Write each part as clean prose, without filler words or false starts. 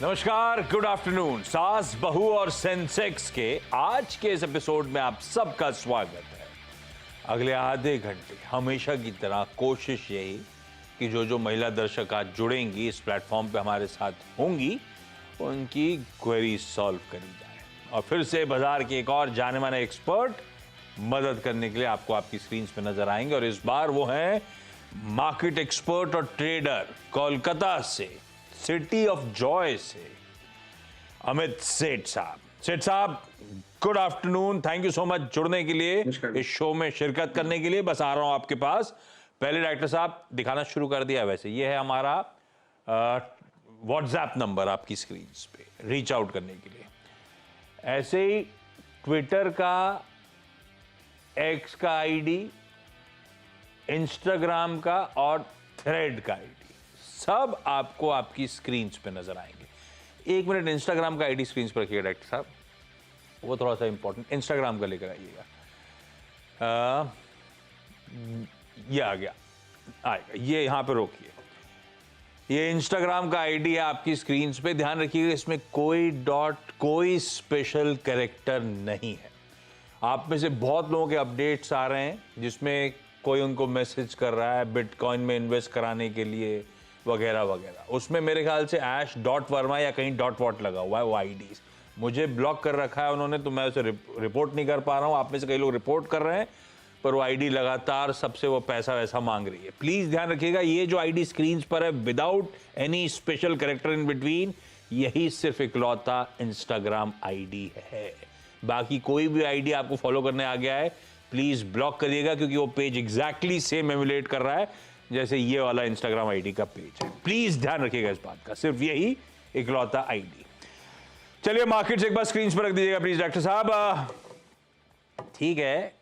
नमस्कार, good afternoon. सास, बहू और सेंसेक्स के आज के इस एपिसोड में आप सबका स्वागत है। अगले आधे घंटे हमेशा की तरह कोशिश यही कि जो महिला दर्शक आज जुड़ेंगी इस प्लेटफॉर्म पे हमारे साथ होंगी, उनकी क्वेरी सॉल्व करी जाए। और फिर से बाजार के एक और जाने माने एक्सपर्ट मदद करने के लिए आपको आपकी स्क्रीन पे नजर आएंगे। और इस बार वो हैं मार्केट एक्सपर्ट और ट्रेडर, कोलकाता से, सिटी ऑफ जॉय से, अमित सेठ साहब। सेठ साहब, good afternoon. Thank you so much जुड़ने के लिए, इस शो में शिरकत करने के लिए। बस आ रहा हूं आपके पास। पहले डायरेक्टर साहब दिखाना शुरू कर दिया। वैसे ये है हमारा व्हाट्सएप नंबर आपकी स्क्रीन पे रीच आउट करने के लिए। ऐसे ही ट्विटर का, एक्स का आईडी, इंस्टाग्राम का और थ्रेड का आईडी सब आपको आपकी स्क्रीन पे नजर आएंगे। एक मिनट इंस्टाग्राम का आईडी स्क्रीन पर रखिएगा डायरेक्टर साहब, वो थोड़ा सा इंपॉर्टेंट। इंस्टाग्राम का लेकर आइएगा। ये आ गया, आएगा। ये यहां पे रोकिए। ये इंस्टाग्राम का आईडी है आपकी स्क्रीन पे। ध्यान रखिएगा, इसमें कोई डॉट, कोई स्पेशल कैरेक्टर नहीं है। आप में से बहुत लोगों के अपडेट्स आ रहे हैं जिसमें कोई उनको मैसेज कर रहा है बिटकॉइन में इन्वेस्ट कराने के लिए वगैरह वगैरह। उसमें मेरे ख्याल से ऐश डॉट वर्मा या कहीं डॉट वॉट लगा हुआ है। वो आईडीज मुझे ब्लॉक कर रखा है उन्होंने, तो मैं उसे रिपोर्ट नहीं कर पा रहा हूं। आप में से कई लोग रिपोर्ट कर रहे हैं, पर वो आईडी लगातार सबसे वो पैसा वैसा मांग रही है। प्लीज ध्यान रखिएगा, ये जो आईडी स्क्रीन पर है without any special character in between, यही सिर्फ इकलौता इंस्टाग्राम आईडी है। बाकी कोई भी आईडी आपको फॉलो करने आ गया है, प्लीज ब्लॉक करिएगा, क्योंकि वो पेज एग्जैक्टली सेम एमुलेट कर रहा है जैसे ये वाला इंस्टाग्राम आईडी का पेज है। प्लीज ध्यान रखिएगा इस बात का, सिर्फ यही इकलौता आईडी। चलिए मार्केट्स एक बार स्क्रीन पर रख दीजिएगा प्लीज डायरेक्टर साहब। ठीक है,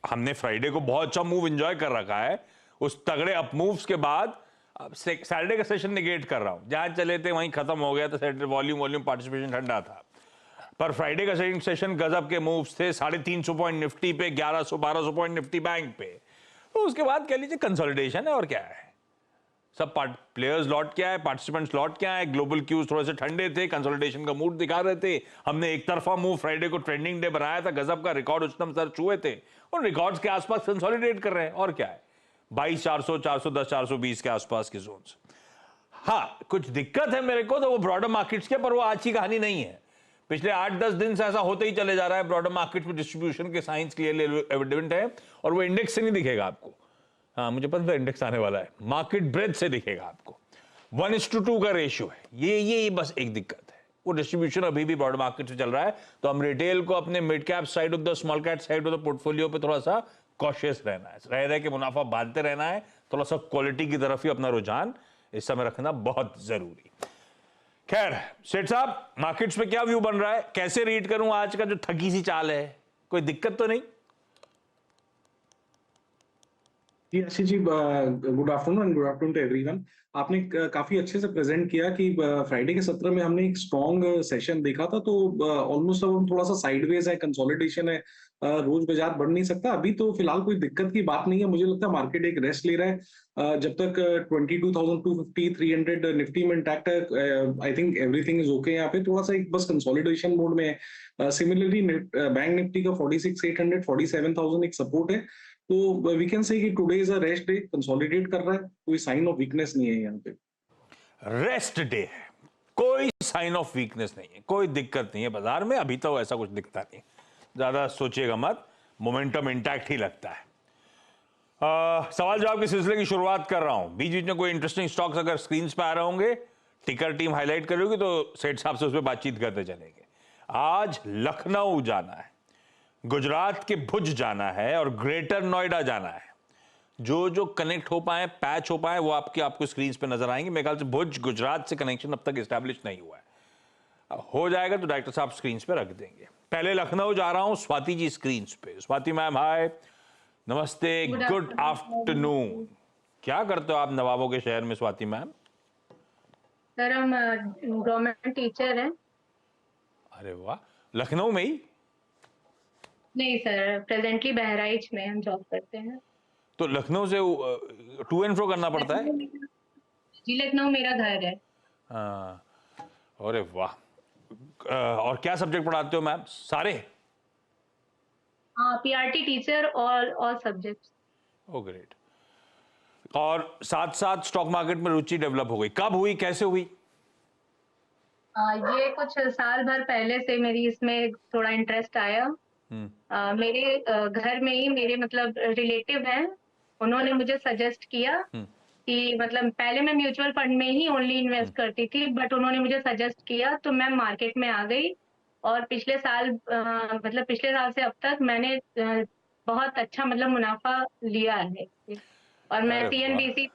हमने फ्राइडे को बहुत अच्छा मूव एंजॉय कर रखा है। उस तगड़े अप मूव्स के बाद अब सैटरडे का सेशन निगेट कर रहा हूं। जहां चले थे वहीं खत्म हो गया, तो सैटरडे वॉल्यूम पार्टिसिपेशन ठंडा था। पर फ्राइडे का सेशन गजब के मूव्स थे। 350 पॉइंट निफ्टी पे, 1100-1200 पॉइंट निफ्टी बैंक पे। तो उसके बाद कह लीजिए कंसोलिडेशन है, और क्या है। सब प्लेयर्स लौट के आए, पार्टिसिपेंट्स लौट के आए। ग्लोबल क्यूज थोड़े से ठंडे थे, कंसोलिडेशन का मूड दिखा रहे थे। हमने एक तरफा मूव फ्राइडे को ट्रेंडिंग डे बनाया था, गजब का रिकॉर्ड उच्चतम स्तर छुए थे, और रिकॉर्ड्स के आसपास कंसोलिडेट कर रहे हैं। और क्या है, 22,400, 410, 420 के आसपास के जोन्स। हाँ, कुछ दिक्कत है मेरे को तो वो ब्रॉडर मार्केट्स के, पर वो आज की कहानी नहीं है। पिछले 8-10 दिन से ऐसा होते ही चले जा रहा है। ब्रॉडर मार्केट में डिस्ट्रीब्यूशन के साइंस क्लियरली एविडेंट है, और वो इंडेक्स से नहीं दिखेगा आपको। हाँ, मुझे पता था इंडेक्स आने वाला है। मार्केट ब्रेथ से दिखेगा आपको। 1:2 का रेशियो है। ये बस एक दिक्कत है, वो डिस्ट्रीब्यूशन अभी भी ब्रॉडर मार्केट से चल रहा है। तो हम रिटेल को अपने mid cap side of the small cap side of the portfolio पे थोड़ा सा कॉशियस रहना है, रह के मुनाफा बांधते रहना है। थोड़ा सा क्वालिटी की तरफ ही अपना रुझान इस समय रखना बहुत जरूरी। खैर सेठ साहब, मार्केट्स में क्या व्यू बन रहा है, कैसे रीड करूं आज का जो थकी सी चाल है? कोई दिक्कत तो नहीं? जी Ashish ji, good afternoon and good afternoon to everyone. आपने काफी अच्छे से प्रेजेंट किया कि फ्राइडे के सत्र में हमने एक स्ट्रॉन्ग सेशन देखा था। तो ऑलमोस्ट अब हम थोड़ा सा साइडवेज है, कंसोलिडेशन है, रोज बाजार बढ़ नहीं सकता। अभी तो फिलहाल कोई दिक्कत की बात नहीं है। मुझे लगता है मार्केट एक रेस्ट ले रहा है। जब तक 22,250, 300 निफ्टी में इंटैक्ट है, I think everything is okay. यहाँ पे थोड़ा सा एक बस कंसोलिडेशन मोड में है। सिमिलरली बैंक निफ्टी का 46,800, 47,000 एक सपोर्ट है। तो वी कैन से कि today is a rest day, consolidate कर रहा है, कोई साइन ऑफ वीकनेस नहीं है यहाँ पे। रेस्ट डे है, कोई साइन ऑफ वीकनेस नहीं है, कोई दिक्कत नहीं है बाजार में। अभी तो ऐसा कुछ दिखता नहीं, ज्यादा सोचिएगा मत, मोमेंटम इंटैक्ट ही लगता है। सवाल जवाब के सिलसिले की शुरुआत कर रहा हूं। बीच बीच में कोई इंटरेस्टिंग स्टॉक्स अगर स्क्रीन पे आ रहे होंगे, टिकर टीम हाईलाइट करोगी तो सेठ साहब से उस पर बातचीत करते चलेंगे। आज लखनऊ जाना है, गुजरात के भुज जाना है, और ग्रेटर नोएडा जाना है। जो कनेक्ट हो पाए, पैच हो पाए, वो आपको स्क्रीन पे नजर आएंगे। मेरे ख्याल से भुज गुजरात से कनेक्शन अब तक एस्टैब्लिश नहीं हुआ है। हो जाएगा तो डायरेक्टर साहब स्क्रीन पे रख देंगे। पहले लखनऊ जा रहा हूं, स्वाति जी स्क्रीन पे। स्वाति मैम हाय, नमस्ते, गुड आफ्टरनून। क्या करते हो आप नवाबों के शहर में स्वाति मैम? सर हम गवर्नमेंट टीचर हैं। अरे वाह, लखनऊ में ही? नहीं सर, प्रेजेंटली बहराइच में हम जॉब करते हैं। तो लखनऊ से टू एंड फ्रो करना पड़ता है? जी, लखनऊ मेरा घर है। हाँ, अरे वाह। और क्या सब्जेक्ट पढ़ाते हो मैम? सारे? हाँ, पीआरटी टीचर, ऑल सब्जेक्ट्स। ओ ग्रेट। और साथ साथ स्टॉक मार्केट में रुचि डेवलप हो गई, कब हुई, कैसे हुई? ये कुछ साल भर पहले से मेरी इसमें थोड़ा इंटरेस्ट आया। मेरे घर में ही मेरे मतलब रिलेटिव हैं, उन्होंने मुझे सजेस्ट किया कि मतलब पहले मैं म्यूचुअल फंड में ही ओनली इन्वेस्ट करती थी, बट उन्होंने मुझे सजेस्ट किया तो मैं मार्केट में आ गई। और पिछले साल मतलब पिछले साल से अब तक मैंने बहुत अच्छा मतलब मुनाफा लिया है। और मैं अरे वाह। सीएनबीसी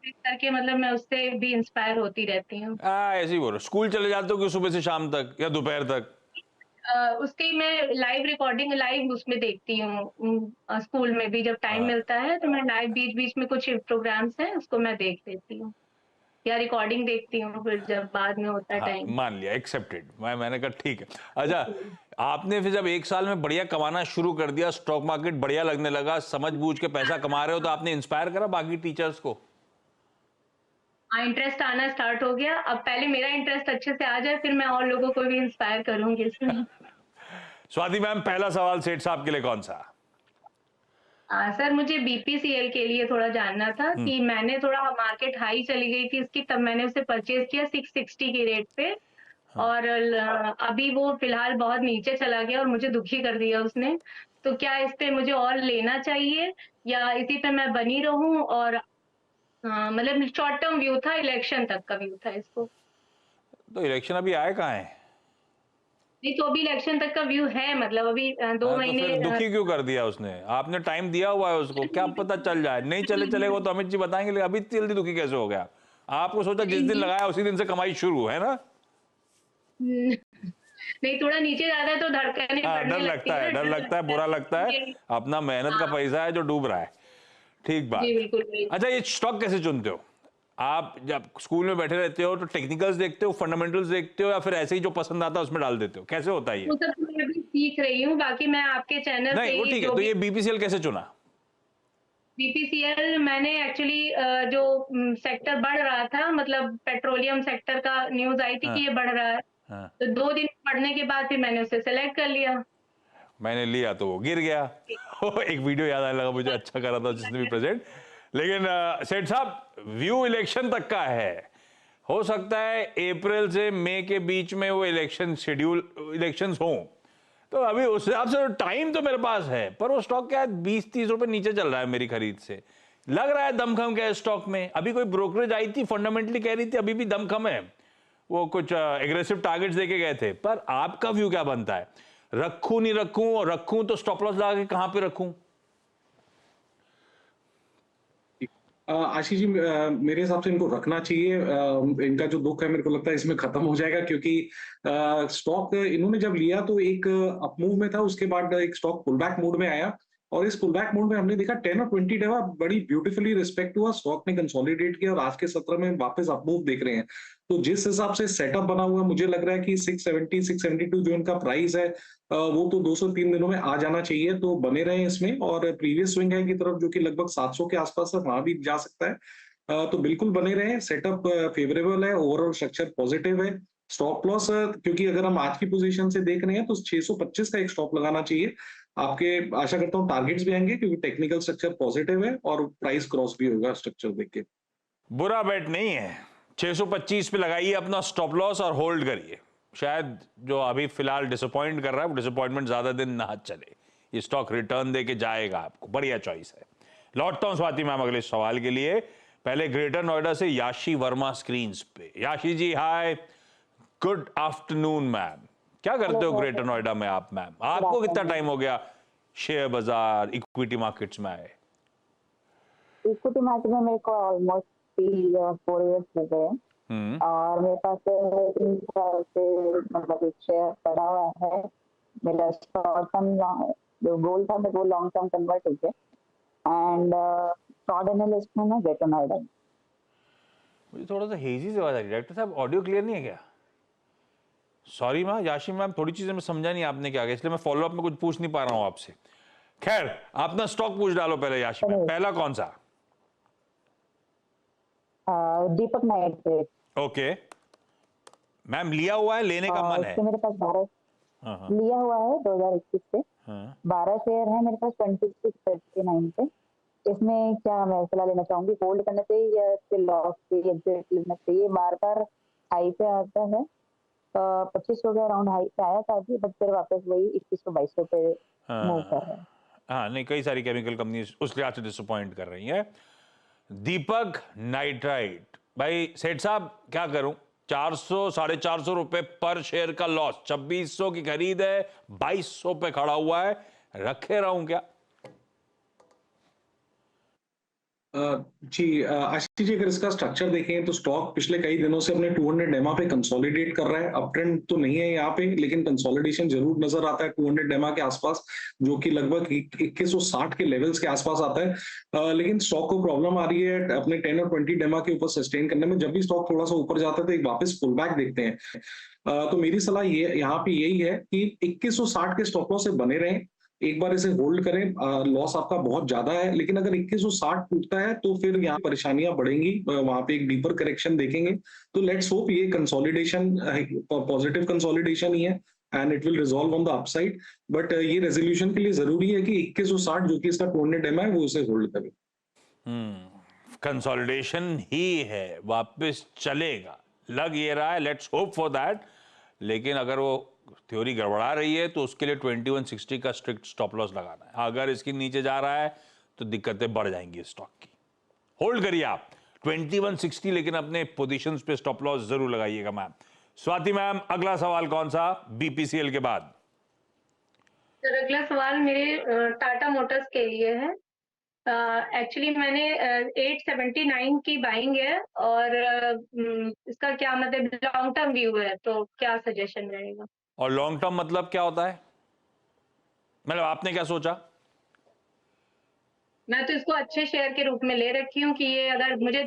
करके मतलब मैं उससे भी इंस्पायर होती रहती हूँ। ऐसे ही बोलो, स्कूल चले जाते हो कि सुबह से शाम तक या दोपहर तक? उसकी मैं लाइव रिकॉर्डिंग लाइव उसमें देखती हूँ। स्कूल में भी जब टाइम हाँ, मिलता है तो मैं लाइव बीच बीच में कुछ प्रोग्राम्स हैं उसको मैं देख लेती हूँ, या रिकॉर्डिंग देखती हूँ फिर जब बाद में होता है हाँ, टाइम। मान लिया, एक्सेप्टेड। मैंने कहा ठीक है। अच्छा, आपने फिर जब एक साल में बढ़िया कमाना शुरू कर दिया, स्टॉक मार्केट बढ़िया लगने लगा, समझ बूझ के पैसा कमा रहे हो, तो आपने इंस्पायर करा बाकी टीचर्स को? हाँ, इंटरेस्ट आना स्टार्ट हो गया। अब पहले मेरा इंटरेस्ट अच्छे से आ जाए फिर मैं और लोगों को भी इंस्पायर करूंगी इसमें। स्वाति मैम, पहला सवाल सेठ साहब के लिए कौन सा? सर मुझे बीपीसीएल के लिए थोड़ा जानना था कि मैंने थोड़ा मार्केट हाई चली गई थी इसकी, तब मैंने उसे परचेज किया 660 के रेट पे। और अभी वो फिलहाल बहुत नीचे चला गया और मुझे दुखी कर दिया उसने। तो क्या इस पे मुझे और लेना चाहिए या इसी पे मैं बनी रहूं? और मतलब शॉर्ट टर्म व्यू था, इलेक्शन तक का व्यू था इसको। तो इलेक्शन अभी आए कहाँ है? नहीं तो अभी इलेक्शन तक का व्यू है, मतलब अभी 2 हाँ, तो महीने फिर दुखी क्यों कर दिया उसने? आपने टाइम दिया हुआ है उसको, क्या पता चल जाए। नहीं चले चलेगा तो अमित जी बताएंगे, लेकिन अभी इतनी जल्दी दुखी कैसे हो गया? आपको सोचा जिस दिन लगाया उसी दिन से कमाई शुरू है ना? नहीं, थोड़ा नीचे जाता है तो धड़कनें हाँ, डर बढ़ने लगती लगता है है, ना, डर डर लगता है, लगता है बुरा लगता है। कि अपना मेहनत का हाँ, पैसा है जो डूब रहा है। ठीक जी बात। बिल्कुल, बिल्कुल। अच्छा, ये स्टॉक कैसे चुनते हो? आप जब स्कूल में बैठे रहते हो तो टेक्निकल्स देखते हो, फंडामेंटल्स देखते हो, या फिर ऐसे ही जो पसंद आता है उसमें डाल देते हो? कैसे होता है ये? वो सब तो मैं अभी सीख रही हूँ, बाकी मैं आपके चैनल नहीं, से वो ही ठीक है, जो तो भी ये बीपीसीएल कैसे चुना? बीपीसीएल मैंने एक्चुअली जो सेक्टर बढ़ रहा था, मतलब पेट्रोलियम सेक्टर का न्यूज़ आई थी हाँ, कि ये बढ़ रहा है, हाँ। तो 2 दिन पढ़ने के बाद फिर मैंने उसे सेलेक्ट कर लिया। मैंने लिया तो वो गिर गया। एक वीडियो याद आने लगा मुझे, अच्छा करा था जिसने भी प्रेजेंट। लेकिन सेठ साहब, व्यू इलेक्शन तक का है। हो सकता है अप्रैल से मई के बीच में वो इलेक्शन शेड्यूल, इलेक्शंस हों, तो अभी उस हिसाब से टाइम तो मेरे पास है। पर वो स्टॉक क्या है, 20-30 रुपए नीचे चल रहा है मेरी खरीद से। लग रहा है दमखम क्या है स्टॉक में। अभी कोई ब्रोकरेज आई थी, फंडामेंटली कह रही थी अभी भी दमखम है, वो कुछ एग्रेसिव टारगेट्स देके गए थे। पर आपका व्यू क्या बनता है? रखूं नहीं रखूं, और रखूं तो स्टॉप लॉस लगा के कहां पे रखूं? आशीष जी, मेरे हिसाब से इनको रखना चाहिए। इनका जो दुख है मेरे को लगता है इसमें खत्म हो जाएगा, क्योंकि स्टॉक इन्होंने जब लिया तो एक अप मूव में था, उसके बाद एक स्टॉक पुल बैक मोड में आया, और इस पुल बैक मोड में हमने देखा 10 और 20 डेवा बड़ी ब्यूटीफुली रिस्पेक्ट हुआ, स्टॉक ने कंसोलिडेट किया और आज के सत्र में वापस अप मूव देख रहे हैं। तो जिस हिसाब से सेटअप बना हुआ है, मुझे लग रहा है कि 670 672 जो इनका प्राइस है, वो तो 203 दिनों में आ जाना चाहिए, तो बने रहे इसमें। और प्रीवियस स्विंग है की तरफ जो कि लगभग 700 के आसपास है, वहां भी जा सकता है। तो बिल्कुल बने रहे। सेटअप फेवरेबल है, ओवरऑल स्ट्रक्चर पॉजिटिव है। स्टॉप लॉस, क्योंकि अगर हम आज की पोजीशन से देख रहे हैं तो 625 का एक स्टॉप लगाना चाहिए आपके। आशा करता हूँ टारगेट्स भी आएंगे, क्योंकि टेक्निकल स्ट्रक्चर पॉजिटिव है और प्राइस क्रॉस भी होगा स्ट्रक्चर देख के। बुरा बेट नहीं है। 625 पे लगाइए अपना स्टॉप लॉस और होल्ड करिए। शायद जो अभी फिलहाल डिसअपॉइंट कर रहा है वो डिसअपॉइंटमेंट ज्यादा दिन ना चले, ये स्टॉक रिटर्न दे के जाएगा आपको। बढ़िया चॉइस है। लौटता हूं स्वाति मैम अगले सवाल के लिए। पहले ग्रेटर नोएडा से याशी वर्मा स्क्रीन पे। याशी जी हाय, गुड आफ्टरनून मैम। क्या करते हो ग्रेटर नोएडा में आप मैम? आपको कितना टाइम हो गया शेयर बाजार, इक्विटी मार्केट्स में आए? इक्विटी मार्केट में मेरे को ऑलमोस्ट 4 इयर्स हो गए, और मेरे पास 3 साल से मतलब एक शेयर पड़ा हुआ है। मेरा शॉर्ट टर्म जो गोल था वो लॉन्ग टर्म कन्वर्ट हो गया, एंड फ्रॉड एनालिस्ट में मैं ग्रेटर नोएडा। मुझे थोड़ा सा हेजी से आवाज आ रही है। डायरेक्टर साहब, ऑडियो क्लियर नहीं है क्या? सॉरी मैम, याशी मैम, थोड़ी चीजें मैं समझा नहीं आपने क्या किया, इसलिए मैं फॉलोअप में कुछ पूछ नहीं पा रहा हूं आपसे। खैर, अपना स्टॉक पूछ डालो पहले याशी मैम। पहला कौन सा? दीपक नाइट्रेट। ओके, मैम लिया हुआ है, लेने का मन है? इसके मेरे पास 12 हाँ लिया हुआ है 2021 से। हाँ 12 शेयर है मेरे पास 2639 पे। इसमें क्या मैं सलाह लेना चाहूंगी, होल्ड करना चाहिए या फिर लॉस पे एग्जिट लेना चाहिए? बार बार हाई पे आता है, 2500 के अराउंड हाई पे आया था अभी, बट फिर वापस वही 2100-2200 पे मूव कर रहा है। हाँ, नहीं कई सारी केमिकल कंपनी उस लिहाज से डिसअपॉइंट कर रही हैं। दीपक नाइट्राइट, भाई सेठ साहब क्या करूं, 400 450 रुपए पर शेयर का लॉस, 2600 की खरीद है, 2200 पे खड़ा हुआ है, रखे रहूं क्या? जी आशीष जी, अगर इसका स्ट्रक्चर देखें तो स्टॉक पिछले कई दिनों से अपने 200 डेमा पे कंसोलिडेट कर रहा है। अप ट्रेंड तो नहीं है यहाँ पे, लेकिन कंसोलिडेशन जरूर नजर आता है 200 डेमा के आसपास, जो कि लगभग 2160 के लेवल्स के आसपास आता है। लेकिन स्टॉक को प्रॉब्लम आ रही है अपने 10 और 20 डेमा के ऊपर सस्टेन करने में। जब भी स्टॉक थोड़ा सा ऊपर जाता है तो एक वापस पुल बैक देखते हैं। तो मेरी सलाह ये यहाँ पे यही है कि 2160 के स्टॉप लॉस से बने रहें, एक बार इसे होल्ड करें। लॉस आपका बहुत ज्यादा है, लेकिन अगर 2160 टूटता है तो फिर यहाँ परेशानियां बढ़ेंगी, वहां पे एक डीपर करेक्शन देखेंगे। तो लेट्स होप ये कंसोलिडेशन पॉजिटिव कंसोलिडेशन ही है and it will resolve on the upside. But ये रेजोल्यूशन के लिए जरूरी है कि 2160 जो कि इसका 200 डेमा है वो उसे होल्ड करे। कंसोलिडेशन ही है, वापस चलेगा लग ये रहा है, लेट्स होप फॉर दैट। लेकिन अगर वो थ्योरी गड़बड़ा रही है तो उसके लिए 2160 का स्ट्रिक्ट स्टॉप लॉस लगाना है। अगर इसके नीचे जा रहा है तो दिक्कतें बढ़ जाएंगी स्टॉक की। होल्ड करिए आप 2160, लेकिन अपने पोजीशंस पे स्टॉप लॉस जरूर लगाइएगा मैम। स्वाति मैम, अगला सवाल कौन सा बीपीसीएल के बाद? सर अगला सवाल मेरे टाटा मोटर्स के लिए है। एक्चुअली मैंने 879 की बाइंग है और इसका क्या मतलब लॉन्ग टर्म व्यू है, तो क्या सजेशन रहेगा? और लॉन्ग टर्म मतलब क्या होता है, मतलब आपने क्या सोचा? मैं तो इसको अच्छे शेयर के रूप में ले रखी हूँ कि ये अगर मुझे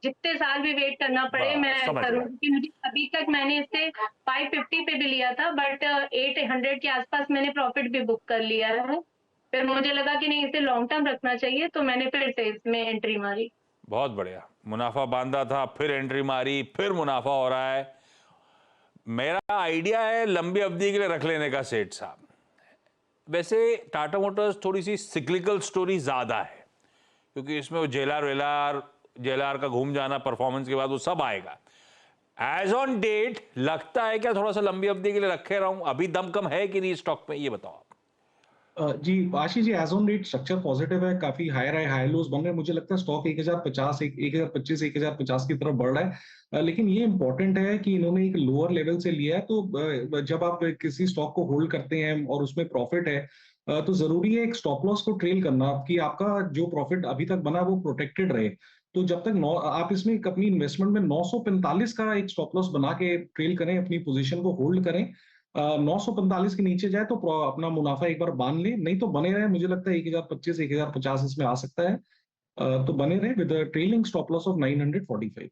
जितने साल भी वेट करना पड़े मैं समझ करूँ, गया। क्योंकि मुझे अभी तक मैंने इससे 550 पे भी लिया था, बट 800 के आसपास मैंने प्रॉफिट भी बुक कर लिया है। फिर मुझे लगा कि नहीं, इसे लॉन्ग टर्म रखना चाहिए, तो मैंने फिर से इसमें एंट्री मारी। बहुत बढ़िया, मुनाफा बांधा था, फिर एंट्री मारी, फिर मुनाफा हो रहा है। मेरा आइडिया है लंबी अवधि के लिए रख लेने का सेठ साहब। वैसे टाटा मोटर्स थोड़ी सी सिक्लिकल स्टोरी ज्यादा है, क्योंकि इसमें वो जेएलआर का घूम जाना परफॉर्मेंस के बाद वो सब आएगा। एज ऑन डेट लगता है क्या थोड़ा सा लंबी अवधि के लिए रखे रहूं? अभी दम कम है कि नहीं स्टॉक में, ये बताओ आप। जी Ashish ji, as on date structure positive है, काफी हाई लोज बन रहे हैं। मुझे लगता है स्टॉक 1050 1025 1050 की तरफ बढ़ रहा है। लेकिन ये इंपॉर्टेंट है कि इन्होंने एक लोअर लेवल से लिया है। तो जब आप किसी स्टॉक को होल्ड करते हैं और उसमें प्रॉफिट है, तो जरूरी है एक स्टॉप लॉस को ट्रेल करना कि आपका जो प्रॉफिट अभी तक बना वो प्रोटेक्टेड रहे। तो जब तक आप इसमें अपनी इन्वेस्टमेंट में 945 का एक स्टॉप लॉस बना के ट्रेल करें, अपनी पोजीशन को होल्ड करें। 945 के नीचे जाए तो अपना मुनाफा एक बार बांध ले, नहीं तो बने रहे। मुझे लगता है 1025 1050 इसमें आ सकता है। तो बने रहे with trailing stop loss of 945।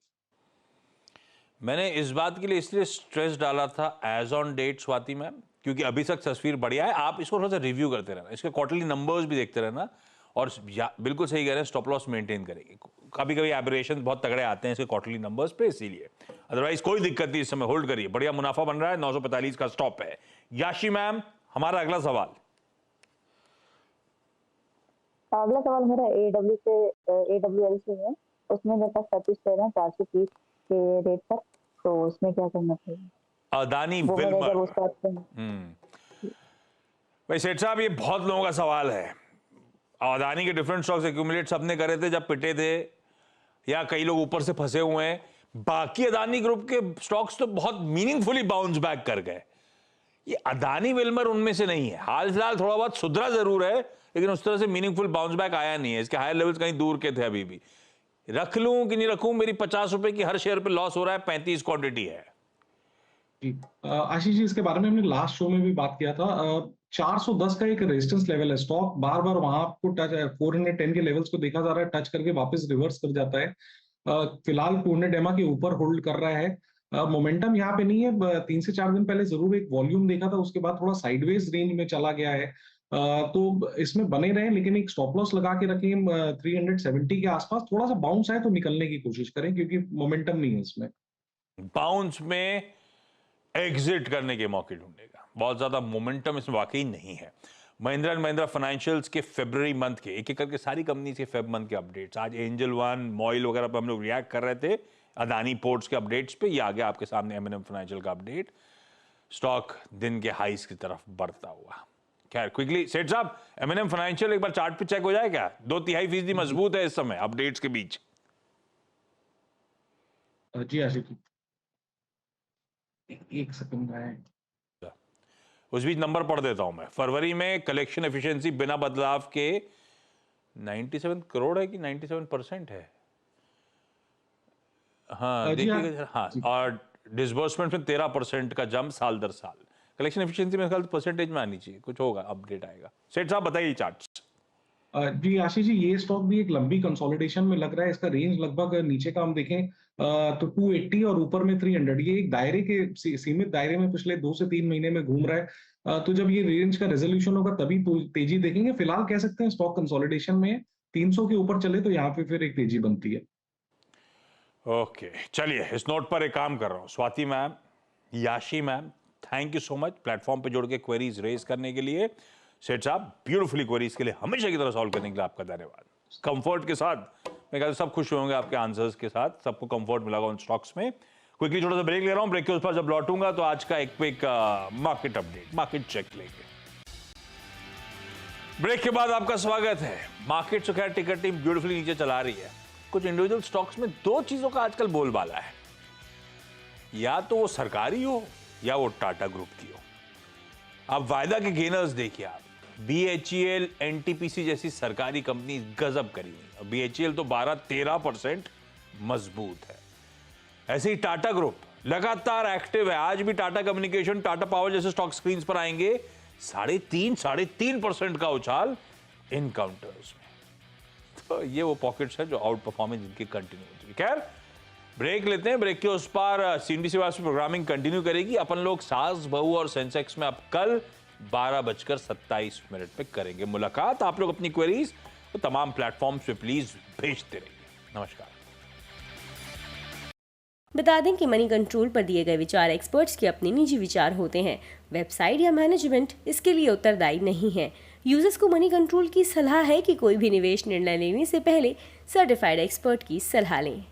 मैंने इस बात के लिए इसलिए स्ट्रेस डाला था as on date Swati ma'am, क्योंकि अभी तक तस्वीर बढ़िया है। आप इसको थोड़ा सा रिव्यू करते रहना, इसके क्वार्टरली नंबर्स भी देखते रहना, और बिल्कुल सही कह रहे हैं, स्टॉप लॉस मेंटेन करेंगे। कभी कभी एबरेशन बहुत तगड़े आते हैं इसके क्वार्टरली नंबर्स पे, इसीलिए। अदरवाइज कोई दिक्कत नहीं, इस समय होल्ड करिए, बढ़िया मुनाफा बन रहा है, 945 का स्टॉप है। याशी मैम, हमारा अगला सवाल। अगला सवाल मेरा AWL से है। उसमें मेरे पास 37 शेयर है 430 के रेट पर, तो उसमें क्या करना चाहिए? अदानी वो मैंने विल्मर। जब उसका भाई सेठ साहब, ये बहुत लोगों का सवाल है। अदानी के डिफरेंट स्टॉक्स एक्यूमुलेट सबने करे थे जब पिटे थे, या कई लोग ऊपर से फंसे हुए हैं। बाकी अदानी ग्रुप के स्टॉक्स तो बहुत मीनिंगफुली बाउंस बैक कर गए। ये अदानी विल्मर उनमें से नहीं है। हाल फिलहाल थोड़ा बहुत सुधरा जरूर है, लेकिन उस तरह से मीनिंगफुल बाउंस बैक आया नहीं है। इसके हायर लेवल्स कहीं दूर के थे। अभी भी रख लूं कि नहीं रखूं? मेरी 50 रुपए की हर शेयर पे लॉस हो रहा है, 35 क्वांटिटी है। जी आशीष जी, इसके बारे में हमने लास्ट शो में भी बात किया था। 410 का एक रेजिस्टेंस लेवल है। स्टॉक बार बार वहां को टच 410 के लेवल्स को देखा जा रहा है, टच करके वापस रिवर्स कर जाता है। फिलहाल 200 डेमा के ऊपर होल्ड कर रहा है। मोमेंटम यहाँ पे नहीं है। 3 से 4 दिन पहले जरूर एक वॉल्यूम देखा था, उसके बाद थोड़ा साइडवेज रेंज में चला गया है। तो इसमें बने रहे, लेकिन एक स्टॉप लॉस लगा के रखें 370 के आसपास। थोड़ा सा बाउंस है तो निकलने की कोशिश करें, क्योंकि मोमेंटम नहीं है इसमें। बाउंस में एग्जिट करने के मौके ढूंढेगा। बहुत ज्यादा मोमेंटम इसमें वाकई नहीं है। महिंद्रा एंड महिंद्रा फाइनेंशियल्स के फरवरी मंथ के एक एक करके सारी कंपनीज के फेब मंथ के अपडेट्स, आज एंजल वन, मॉइल वगैरह पे हम लोग रिएक्ट कर रहे थे, अदानी पोर्ट्स के अपडेट्स पे। ये आ गया आपके सामने M&M फाइनेंशियल का अपडेट, स्टॉक दिन के हाईस की तरफ बढ़ता हुआ। खैर क्विकली सेठ साहब, M&M फाइनेंशियल एक बार चार्ट पे चेक हो जाए क्या? 2-3% मजबूत है इस समय अपडेट्स के बीच। जी आशीष जी, एक सेकंड है। उस बीच नंबर पढ़ देता हूं मैं। फरवरी में कलेक्शन एफिशिएंसी बिना बदलाव के 97 करोड़ है कि 97% है? हाँ देखिएगा। हाँ, और डिसबर्समेंट में 13% का जंप साल दर साल। कलेक्शन एफिशिएंसी में ख्याल परसेंटेज में आनी चाहिए, कुछ होगा, अपडेट आएगा। सेठ साहब बताइए चार्ट्स। जी आशीष जी, ये स्टॉक भी एक लंबी कंसोलिडेशन में लग रहा है। इसका रेंज लगभग नीचे का हम देखें तो 280 और ऊपर में 300, ये एक दायरे के सीमित दायरे में पिछले 2 से 3 महीने में घूम रहा है। तो जब ये रेंज का रेजोल्यूशन होगा तभी तेजी देखेंगे। फिलहाल कह सकते हैं स्टॉक कंसोलिडेशन में 300 के ऊपर चले तो यहाँ पे फिर एक तेजी बनती है। ओके चलिए, इस नोट पर एक काम कर रहा हूँ। स्वाति मैम, याशी ma'am, thank you so much platform पे जुड़ के क्वेरीज रेज करने के लिए। सेठ साहब, ब्यूटीफुली क्वेरीज के लिए हमेशा की तरह सॉल्व करने के लिए आपका धन्यवाद। कंफर्ट के साथ मैं कहता हूं सब खुश होंगे आपके आंसर्स के साथ, सबको कंफर्ट मिला उन स्टॉक्स में। क्विकली थोड़ा सा ब्रेक ले रहा हूं, ब्रेक के उस पर जब लौटूंगा तो आज का एक quick market update, market check लेंगे। ब्रेक के बाद आपका स्वागत है। मार्केट से खैर टिकट टीम ब्यूटीफुली नीचे चला रही है। कुछ इंडिविजुअल स्टॉक्स में 2 चीजों का आजकल बोलबाला है, या तो वो सरकारी हो या वो टाटा ग्रुप की हो। अब वायदा के गेनर्स देखिए आप, BHEL, NTPC जैसी सरकारी कंपनी गजब करी हुई। BHEL तो 12-13% मजबूत है। ऐसे ही टाटा ग्रुप लगातार एक्टिव है। आज भी टाटा कम्युनिकेशन, टाटा पावर जैसे स्टॉक स्क्रीन्स पर आएंगे। 3.5% का उछाल इन काउंटर्स में। तो ये वो पॉकेट्स है जो आउट परफॉर्मेंस इनकी कंटिन्यू होती है। खैर ब्रेक लेते हैं। ब्रेक के उस पार CNBC वास्ते प्रोग्रामिंग कंटिन्यू करेगी। अपन लोग सास बहू और सेंसेक्स में अब कल 12:27 पे करेंगे मुलाकात। आप लोग अपनी क्वेरीज तो तमाम प्लेटफॉर्म्स पे प्लीज भेजते रहिए। नमस्कार। बता दें कि मनी कंट्रोल पर दिए गए विचार एक्सपर्ट्स के अपने निजी विचार होते हैं। वेबसाइट या मैनेजमेंट इसके लिए उत्तरदायी नहीं है। यूजर्स को मनी कंट्रोल की सलाह है कि कोई भी निवेश निर्णय लेने से पहले सर्टिफाइड एक्सपर्ट की सलाह लें।